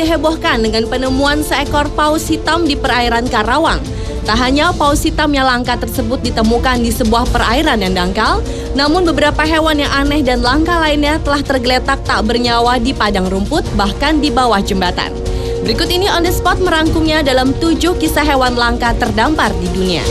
dihebohkan dengan penemuan seekor paus hitam di perairan Karawang. Tak hanya paus hitam yang langka tersebut ditemukan di sebuah perairan yang dangkal, namun beberapa hewan yang aneh dan langka lainnya telah tergeletak tak bernyawa di padang rumput, bahkan di bawah jembatan. Berikut ini On The Spot merangkumnya dalam 7 kisah hewan langka terdampar di dunia.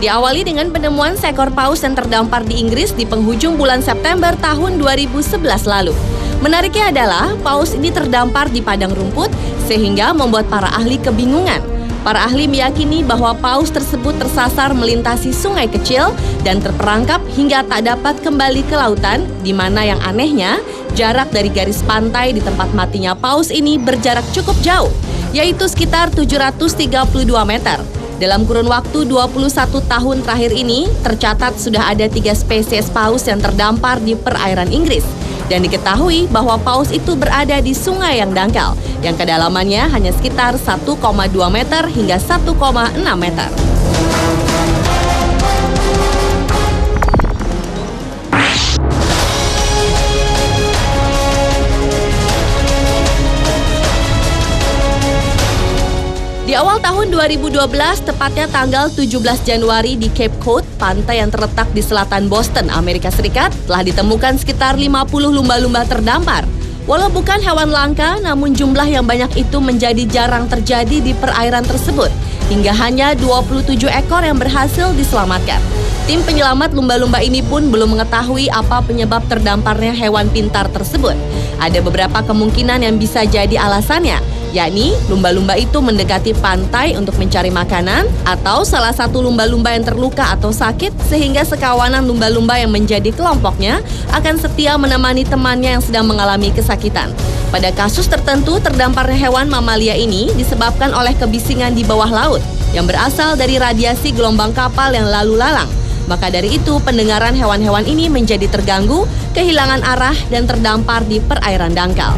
Diawali dengan penemuan seekor paus yang terdampar di Inggris di penghujung bulan September tahun 2011 lalu. Menariknya adalah paus ini terdampar di padang rumput sehingga membuat para ahli kebingungan. Para ahli meyakini bahwa paus tersebut tersasar melintasi sungai kecil dan terperangkap hingga tak dapat kembali ke lautan, di mana yang anehnya jarak dari garis pantai di tempat matinya paus ini berjarak cukup jauh, yaitu sekitar 732 meter. Dalam kurun waktu 21 tahun terakhir ini, tercatat sudah ada 3 spesies paus yang terdampar di perairan Inggris. Dan diketahui bahwa paus itu berada di sungai yang dangkal, yang kedalamannya hanya sekitar 1,2 meter hingga 1,6 meter. Di awal tahun 2012, tepatnya tanggal 17 Januari di Cape Cod, pantai yang terletak di selatan Boston, Amerika Serikat, telah ditemukan sekitar 50 lumba-lumba terdampar. Walau bukan hewan langka, namun jumlah yang banyak itu menjadi jarang terjadi di perairan tersebut, hingga hanya 27 ekor yang berhasil diselamatkan. Tim penyelamat lumba-lumba ini pun belum mengetahui apa penyebab terdamparnya hewan pintar tersebut. Ada beberapa kemungkinan yang bisa jadi alasannya, yakni lumba-lumba itu mendekati pantai untuk mencari makanan, atau salah satu lumba-lumba yang terluka atau sakit sehingga sekawanan lumba-lumba yang menjadi kelompoknya akan setia menemani temannya yang sedang mengalami kesakitan. Pada kasus tertentu, terdamparnya hewan mamalia ini disebabkan oleh kebisingan di bawah laut yang berasal dari radiasi gelombang kapal yang lalu lalang. Maka dari itu, pendengaran hewan-hewan ini menjadi terganggu, kehilangan arah, dan terdampar di perairan dangkal.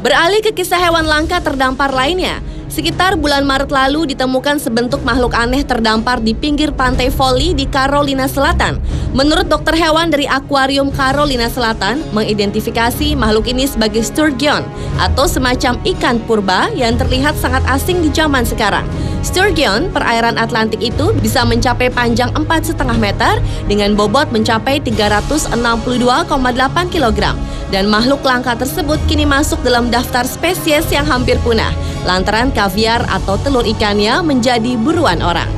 Beralih ke kisah hewan langka terdampar lainnya. Sekitar bulan Maret lalu ditemukan sebentuk makhluk aneh terdampar di pinggir pantai Folly di Carolina Selatan. Menurut dokter hewan dari Akuarium Carolina Selatan, mengidentifikasi makhluk ini sebagai sturgeon atau semacam ikan purba yang terlihat sangat asing di zaman sekarang. Sturgeon perairan Atlantik itu bisa mencapai panjang 4,5 meter dengan bobot mencapai 362,8 kg. Dan makhluk langka tersebut kini masuk dalam daftar spesies yang hampir punah, lantaran kaviar atau telur ikannya menjadi buruan orang.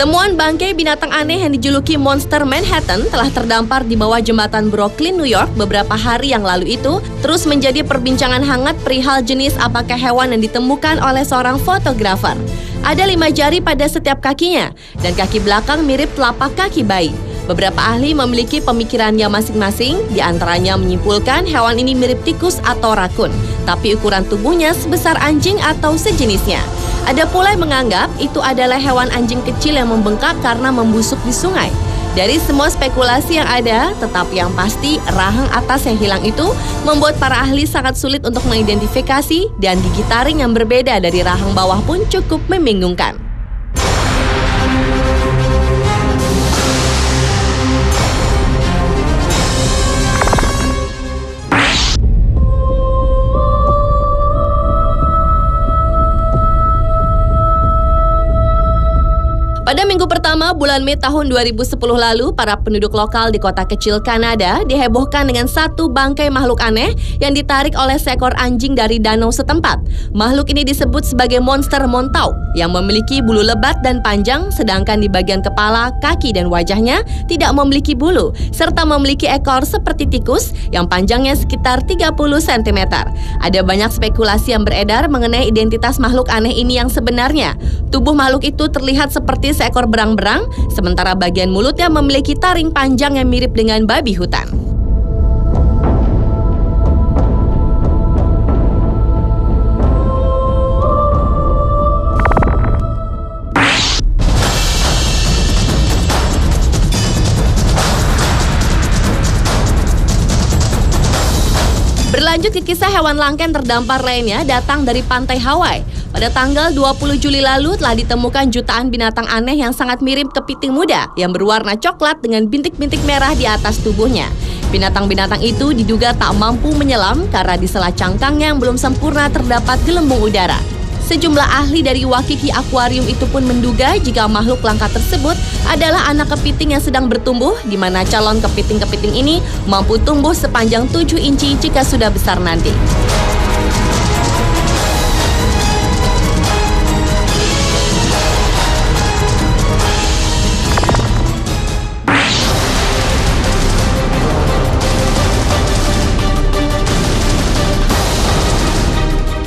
Temuan bangkai binatang aneh yang dijuluki Monster Manhattan telah terdampar di bawah jembatan Brooklyn, New York beberapa hari yang lalu itu terus menjadi perbincangan hangat perihal jenis apakah hewan yang ditemukan oleh seorang fotografer. Ada 5 jari pada setiap kakinya dan kaki belakang mirip telapak kaki bayi. Beberapa ahli memiliki pemikirannya masing-masing, di antaranya menyimpulkan hewan ini mirip tikus atau rakun, tapi ukuran tubuhnya sebesar anjing atau sejenisnya. Ada pula yang menganggap itu adalah hewan anjing kecil yang membengkak karena membusuk di sungai. Dari semua spekulasi yang ada, tetapi yang pasti rahang atas yang hilang itu membuat para ahli sangat sulit untuk mengidentifikasi, dan gigi taring yang berbeda dari rahang bawah pun cukup membingungkan. Pada minggu pertama bulan Mei tahun 2010 lalu, para penduduk lokal di kota kecil Kanada dihebohkan dengan satu bangkai makhluk aneh yang ditarik oleh seekor anjing dari danau setempat. Makhluk ini disebut sebagai monster montau yang memiliki bulu lebat dan panjang, sedangkan di bagian kepala, kaki, dan wajahnya tidak memiliki bulu, serta memiliki ekor seperti tikus yang panjangnya sekitar 30 cm. Ada banyak spekulasi yang beredar mengenai identitas makhluk aneh ini yang sebenarnya. Tubuh makhluk itu terlihat seperti seekor berang-berang, sementara bagian mulutnya memiliki taring panjang yang mirip dengan babi hutan. Berlanjut ke kisah hewan langka terdampar lainnya datang dari pantai Hawaii. Pada tanggal 20 Juli lalu telah ditemukan jutaan binatang aneh yang sangat mirip kepiting muda yang berwarna coklat dengan bintik-bintik merah di atas tubuhnya. Binatang-binatang itu diduga tak mampu menyelam karena di sela cangkangnya yang belum sempurna terdapat gelembung udara. Sejumlah ahli dari Waikiki Aquarium itu pun menduga jika makhluk langka tersebut adalah anak kepiting yang sedang bertumbuh, di mana calon kepiting-kepiting ini mampu tumbuh sepanjang 7 inci jika sudah besar nanti.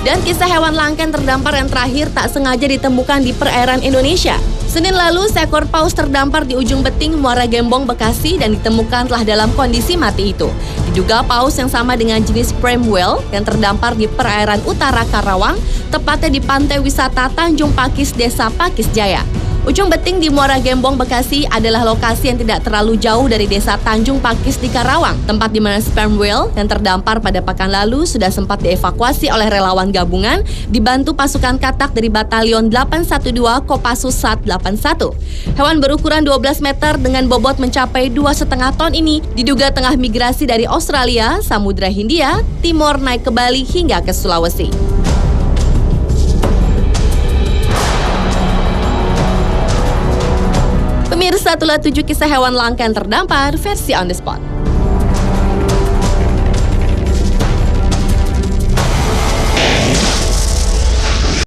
Dan kisah hewan langka terdampar yang terakhir tak sengaja ditemukan di perairan Indonesia. Senin lalu, seekor paus terdampar di ujung beting Muara Gembong, Bekasi dan ditemukan telah dalam kondisi mati itu. Diduga paus yang sama dengan jenis prime whale yang terdampar di perairan utara Karawang, tepatnya di pantai wisata Tanjung Pakis, Desa Pakis Jaya. Ujung beting di Muara Gembong, Bekasi adalah lokasi yang tidak terlalu jauh dari desa Tanjung Pakis di Karawang, tempat di mana sperm whale yang terdampar pada pekan lalu sudah sempat dievakuasi oleh relawan gabungan dibantu pasukan katak dari Batalion 812 Kopassus Sat 81. Hewan berukuran 12 meter dengan bobot mencapai 2,5 ton ini diduga tengah migrasi dari Australia, Samudra Hindia, Timor naik ke Bali hingga ke Sulawesi. Pemirsa, itulah 7 kisah hewan langka yang terdampar versi On The Spot.